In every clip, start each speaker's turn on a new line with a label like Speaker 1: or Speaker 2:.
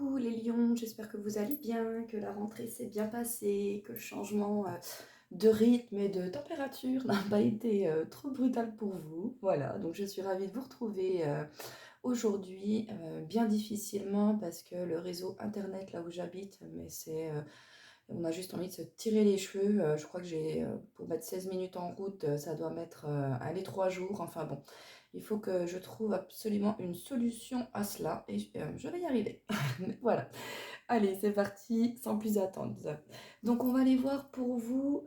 Speaker 1: Coucou les lions, j'espère que vous allez bien, que la rentrée s'est bien passée, que le changement de rythme et de température n'a pas été trop brutal pour vous. Voilà, donc je suis ravie de vous retrouver aujourd'hui, bien difficilement parce que le réseau internet là où j'habite, mais on a juste envie de se tirer les cheveux. Je crois que pour mettre 16 minutes en route, ça doit mettre, allez, 3 jours. Enfin bon, il faut que je trouve absolument une solution à cela et je vais y arriver. Voilà. Allez, c'est parti, sans plus attendre. Donc, on va aller voir pour vous,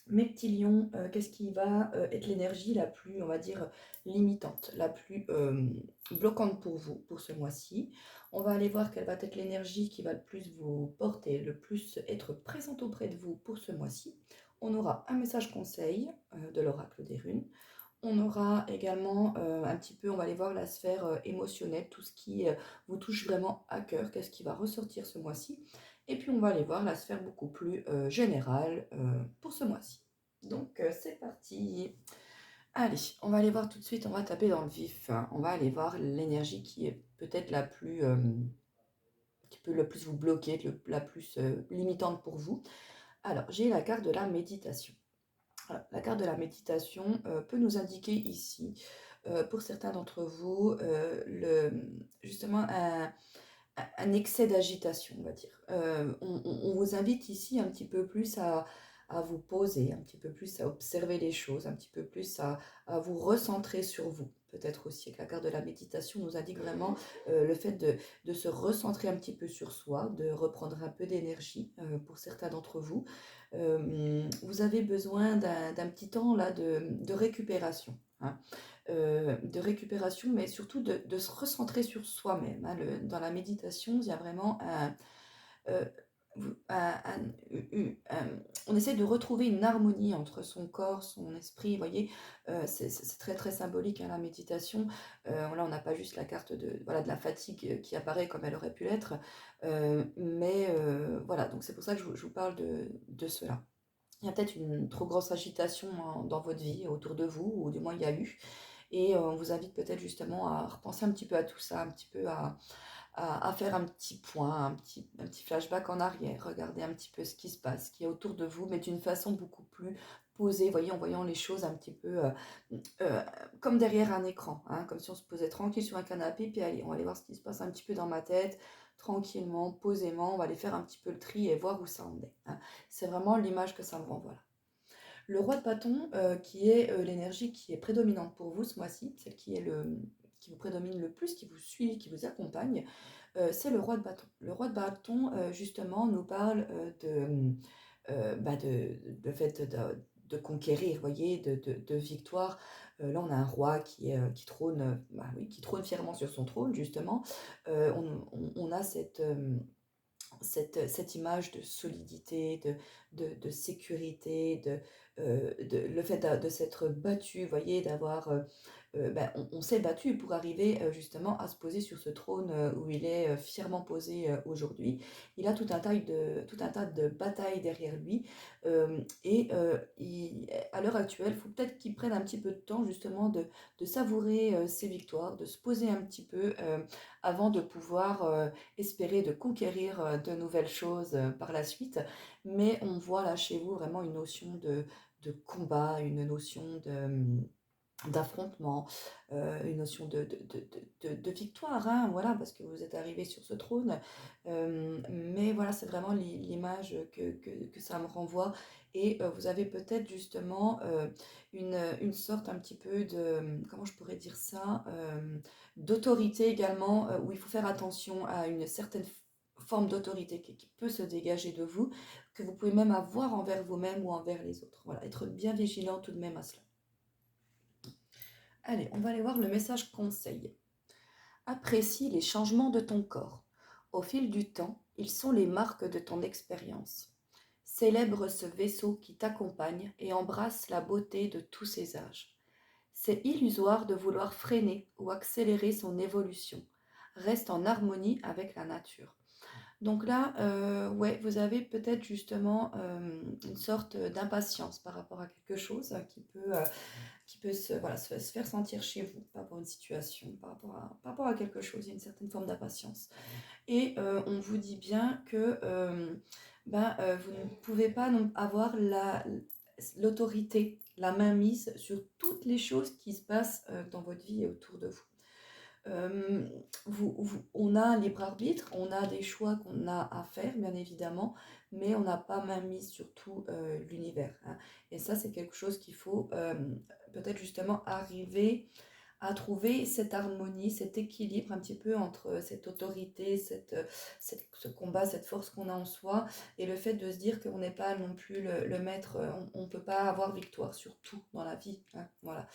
Speaker 1: mes petits lions, qu'est-ce qui va être l'énergie la plus, on va dire, limitante, la plus bloquante pour vous pour ce mois-ci. On va aller voir quelle va être l'énergie qui va le plus vous porter, le plus être présente auprès de vous pour ce mois-ci. On aura un message conseil de l'oracle des runes. On aura également un petit peu, on va aller voir la sphère émotionnelle, tout ce qui vous touche vraiment à cœur, qu'est-ce qui va ressortir ce mois-ci. Et puis on va aller voir la sphère beaucoup plus générale pour ce mois-ci. Donc c'est parti. Allez, on va aller voir tout de suite, on va taper dans le vif, hein. On va aller voir l'énergie qui est peut-être la plus, qui peut le plus vous bloquer, la plus limitante pour vous. Alors, j'ai la carte de la méditation. Voilà, la carte de la méditation peut nous indiquer ici, pour certains d'entre vous, justement un excès d'agitation, on va dire. On vous invite ici un petit peu plus à vous poser, un petit peu plus à observer les choses, un petit peu plus à vous recentrer sur vous. Peut-être aussi que la carte de la méditation nous indique vraiment le fait de se recentrer un petit peu sur soi, de reprendre un peu d'énergie pour certains d'entre vous. Vous avez besoin d'un petit temps là de récupération, hein. De récupération, mais surtout de se recentrer sur soi-même, hein. Dans la méditation, il y a vraiment euh, on essaie de retrouver une harmonie entre son corps, son esprit, vous voyez, c'est très très symbolique, hein, la méditation. Là, on n'a pas juste la carte voilà, de la fatigue qui apparaît comme elle aurait pu l'être, mais voilà, donc c'est pour ça que je vous parle de cela. Il y a peut-être une trop grosse agitation dans votre vie, autour de vous, ou du moins il y a eu. Et on vous invite peut-être justement à repenser un petit peu à tout ça, un petit peu à faire un petit point, un petit flashback en arrière, regarder un petit peu ce qui se passe, ce qui est autour de vous, mais d'une façon beaucoup plus posée, voyez, en voyant les choses un petit peu euh, comme derrière un écran, hein, comme si on se posait tranquille sur un canapé, puis allez, on va aller voir ce qui se passe un petit peu dans ma tête, tranquillement, posément, on va aller faire un petit peu le tri et voir où ça en est, hein. C'est vraiment l'image que ça me renvoie là. Le roi de bâton, qui est l'énergie qui est prédominante pour vous ce mois-ci, celle qui vous prédomine le plus, qui vous suit, qui vous accompagne, c'est le roi de bâton. Le roi de bâton, justement, nous parle de fait de conquérir, voyez, de victoire. Là, on a un roi qui trône, oui, qui trône fièrement sur son trône, justement. On a cette image de solidité, de sécurité, le fait de s'être battu, vous voyez, d'avoir, on s'est battu pour arriver justement à se poser sur ce trône où il est fièrement posé aujourd'hui. Il a tout un tas de batailles derrière lui et à l'heure actuelle, il faut peut-être qu'il prenne un petit peu de temps justement de savourer ses victoires, de se poser un petit peu avant de pouvoir espérer de conquérir de nouvelles choses par la suite. Mais on voit là chez vous vraiment une notion de combat, une notion d'affrontement, une notion de victoire, hein, voilà, parce que vous êtes arrivé sur ce trône. Mais voilà, c'est vraiment l'image que ça me renvoie. Et vous avez peut-être justement une sorte un petit peu comment je pourrais dire ça, d'autorité également, où il faut faire attention à une certaine forme d'autorité qui peut se dégager de vous, que vous pouvez même avoir envers vous-même ou envers les autres. Voilà, être bien vigilant tout de même à cela. Allez, on va aller voir le message conseil. Apprécie les changements de ton corps. Au fil du temps, ils sont les marques de ton expérience. Célèbre ce vaisseau qui t'accompagne et embrasse la beauté de tous ses âges. C'est illusoire de vouloir freiner ou accélérer son évolution. Reste en harmonie avec la nature. Donc là, ouais, vous avez peut-être justement une sorte d'impatience par rapport à quelque chose qui peut se, voilà, se faire sentir chez vous par rapport à une situation, par rapport à quelque chose. Il y a une certaine forme d'impatience. Et on vous dit bien que vous ne pouvez pas avoir l'autorité, la mainmise sur toutes les choses qui se passent dans votre vie et autour de vous. Euh, on a un libre arbitre, on a des choix qu'on a à faire, bien évidemment, mais on n'a pas mainmise sur tout l'univers, hein. Et ça, c'est quelque chose qu'il faut peut-être justement arriver à trouver cette harmonie, cet équilibre un petit peu entre cette autorité, ce combat, cette force qu'on a en soi, et le fait de se dire qu'on n'est pas non plus le maître, on ne peut pas avoir victoire sur tout dans la vie, hein, voilà.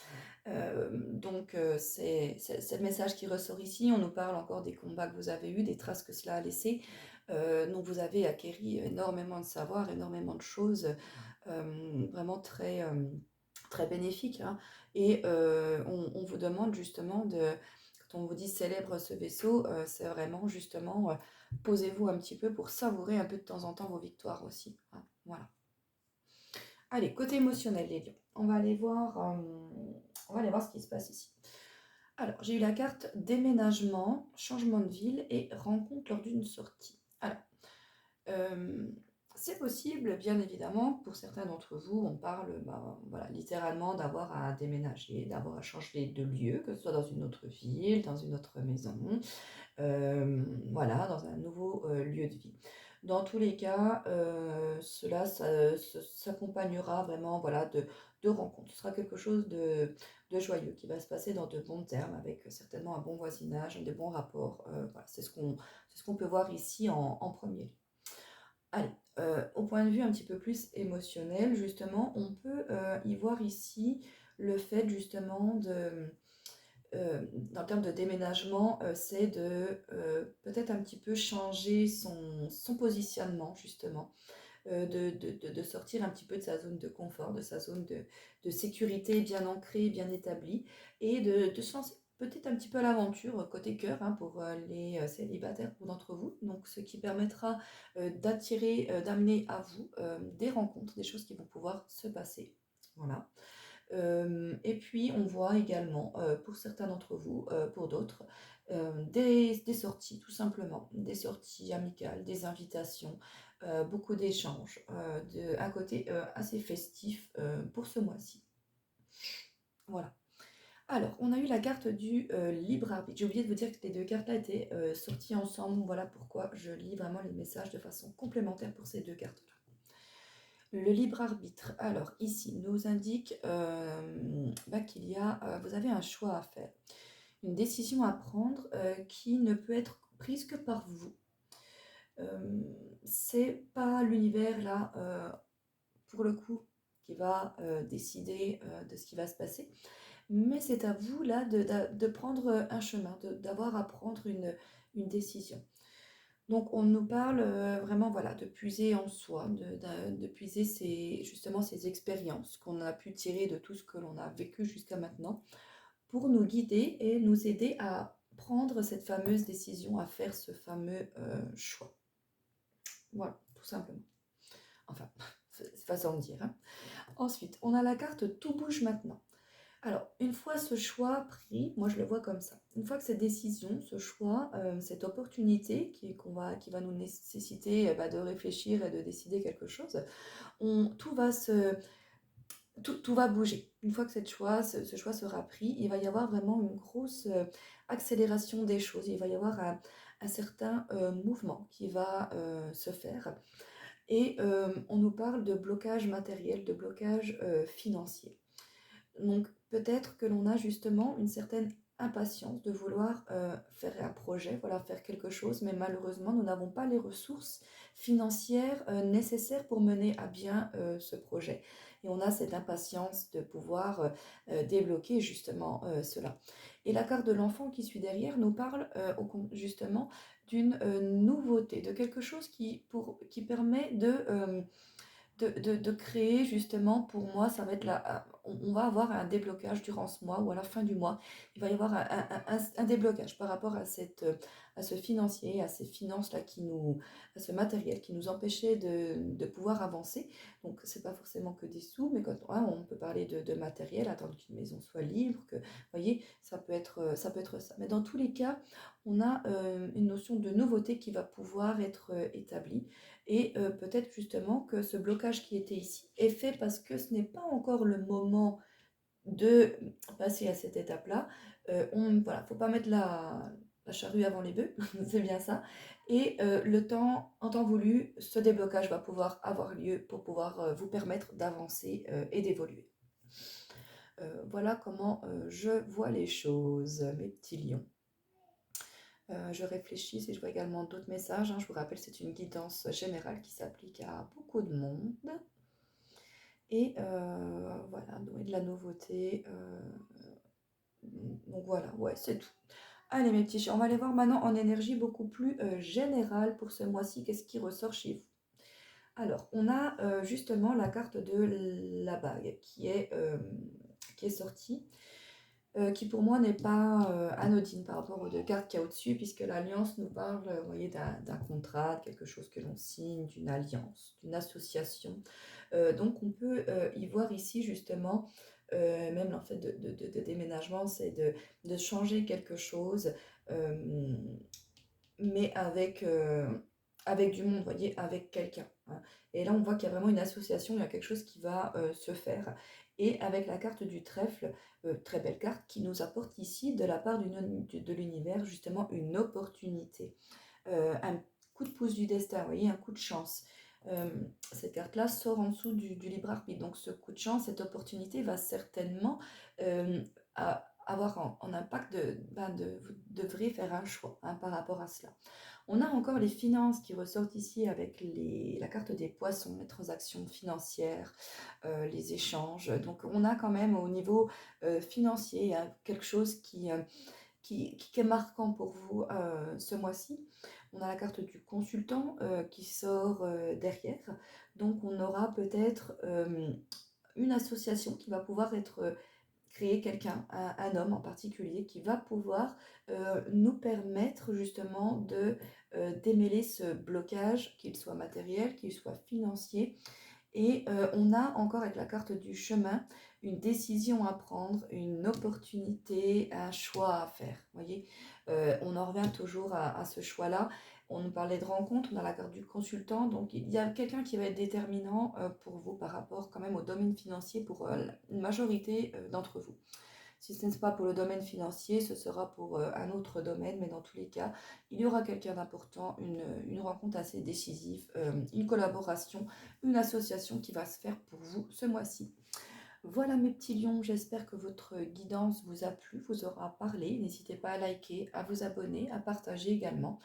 Speaker 1: C'est le message qui ressort ici. On nous parle encore des combats que vous avez eus, des traces que cela a laissées. Donc vous avez acquéri énormément de savoir, énormément de choses, vraiment très bénéfiques, hein. Et on vous demande justement quand on vous dit célèbre ce vaisseau, c'est vraiment justement posez-vous un petit peu pour savourer un peu de temps en temps vos victoires aussi, hein. Voilà. Allez, côté émotionnel, les lions. On va aller voir ce qui se passe ici. Alors, j'ai eu la carte déménagement, changement de ville et rencontre lors d'une sortie. Alors, euh, c'est possible, bien évidemment, pour certains d'entre vous, on parle voilà, littéralement d'avoir à déménager, d'avoir à changer de lieu, que ce soit dans une autre ville, dans une autre maison, voilà, dans un nouveau lieu de vie. Dans tous les cas, cela s'accompagnera vraiment voilà, de rencontres. Ce sera quelque chose de joyeux qui va se passer dans de bons termes, avec certainement un bon voisinage, des bons rapports. Voilà, c'est ce qu'on peut voir ici en premier lieu. Allez, au point de vue un petit peu plus émotionnel, justement, on peut y voir ici le fait justement en termes de déménagement, c'est de peut-être un petit peu changer son positionnement, justement, de sortir un petit peu de sa zone de confort, de sa zone de sécurité bien ancrée, bien établie, et de se lancer peut-être un petit peu à l'aventure côté cœur, hein, pour les célibataires ou d'entre vous, donc ce qui permettra d'attirer, d'amener à vous des rencontres, des choses qui vont pouvoir se passer. Voilà. Et puis on voit également, pour certains d'entre vous, pour d'autres, des sorties tout simplement, des sorties amicales, des invitations, beaucoup d'échanges, un côté assez festif pour ce mois-ci. Voilà. Alors, on a eu la carte du libre arbitre. J'ai oublié de vous dire que les deux cartes-là étaient sorties ensemble. Voilà pourquoi je lis vraiment les messages de façon complémentaire pour ces deux cartes-là. Le libre arbitre, alors ici, nous indique qu'il y a, vous avez un choix à faire, une décision à prendre qui ne peut être prise que par vous. C'est pas l'univers là, pour le coup, qui va décider de ce qui va se passer, mais c'est à vous là de prendre un chemin, d'avoir à prendre une décision. Donc on nous parle vraiment voilà, de puiser en soi, de puiser justement ces expériences qu'on a pu tirer de tout ce que l'on a vécu jusqu'à maintenant pour nous guider et nous aider à prendre cette fameuse décision, à faire ce fameux choix. Voilà, tout simplement. Enfin, c'est façon de dire, hein. Ensuite, on a la carte Tout bouge maintenant. Alors, une fois ce choix pris, moi je le vois comme ça. Une fois que cette décision, ce choix, cette opportunité qui va nous nécessiter de réfléchir et de décider quelque chose, tout va bouger. Une fois que ce choix sera pris, il va y avoir vraiment une grosse accélération des choses. Il va y avoir un certain mouvement qui va se faire. Et on nous parle de blocage matériel, de blocage financier. Donc peut-être que l'on a justement une certaine impatience de vouloir faire un projet, voilà, faire quelque chose, mais malheureusement nous n'avons pas les ressources financières nécessaires pour mener à bien ce projet. Et on a cette impatience de pouvoir débloquer justement cela. Et la carte de l'enfant qui suit derrière nous parle justement d'une nouveauté, de quelque chose qui permet de créer justement, pour moi, ça va être on va avoir un déblocage durant ce mois ou à la fin du mois. Il va y avoir un déblocage par rapport à, à ce financier, à ces finances-là à ce matériel qui nous empêchait de pouvoir avancer. Donc, c'est pas forcément que des sous, mais quand on peut parler de matériel, attendre qu'une maison soit libre, vous voyez, ça peut être ça. Mais dans tous les cas, on a une notion de nouveauté qui va pouvoir être établie. Et peut-être justement que ce blocage qui était ici est fait parce que ce n'est pas encore le moment de passer à cette étape-là. Voilà, faut pas mettre la charrue avant les bœufs, c'est bien ça. Et en temps voulu, ce déblocage va pouvoir avoir lieu pour pouvoir vous permettre d'avancer et d'évoluer. Voilà comment je vois les choses, mes petits lions. Je réfléchis si je vois également d'autres messages, hein. Je vous rappelle, c'est une guidance générale qui s'applique à beaucoup de monde. Et voilà, donc de la nouveauté. Donc voilà, ouais, c'est tout. Allez mes petits chiens, on va aller voir maintenant en énergie beaucoup plus générale pour ce mois-ci, qu'est-ce qui ressort chez vous. Alors, on a justement la carte de la bague qui est sortie. Qui pour moi n'est pas anodine par rapport aux deux cartes qu'il y a au-dessus, puisque l'alliance nous parle, vous voyez, d'un contrat, de quelque chose que l'on signe, d'une alliance, d'une association. Donc on peut y voir ici justement, même en fait de déménagement, c'est de changer quelque chose, mais avec du monde, vous voyez, avec quelqu'un, hein. Et là, on voit qu'il y a vraiment une association, il y a quelque chose qui va se faire. Et avec la carte du trèfle, très belle carte, qui nous apporte ici, de la part de l'univers, justement, une opportunité. Un coup de pouce du destin, vous voyez, un coup de chance. Cette carte-là sort en dessous du libre arbitre. Donc ce coup de chance, cette opportunité va certainement avoir en impact vous devrez faire un choix, hein, par rapport à cela. On a encore les finances qui ressortent ici avec la carte des poissons, les transactions financières, les échanges. Donc on a quand même au niveau financier quelque chose qui est marquant pour vous ce mois-ci. On a la carte du consultant qui sort derrière. Donc on aura peut-être une association qui va pouvoir être créée, quelqu'un, un homme en particulier, qui va pouvoir nous permettre justement de démêler ce blocage, qu'il soit matériel, qu'il soit financier. Et on a encore avec la carte du chemin une décision à prendre, une opportunité, un choix à faire. Vous voyez, on en revient toujours à ce choix-là. On nous parlait de rencontre, on a la carte du consultant, donc il y a quelqu'un qui va être déterminant pour vous par rapport quand même au domaine financier pour une majorité d'entre vous. Si ce n'est pas pour le domaine financier, ce sera pour un autre domaine, mais dans tous les cas, il y aura quelqu'un d'important, une rencontre assez décisive, une collaboration, une association qui va se faire pour vous ce mois-ci. Voilà mes petits lions, j'espère que votre guidance vous a plu, vous aura parlé. N'hésitez pas à liker, à vous abonner, à partager également.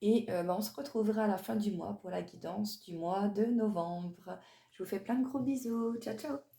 Speaker 1: Et on se retrouvera à la fin du mois pour la guidance du mois de novembre. Je vous fais plein de gros bisous. Ciao, ciao!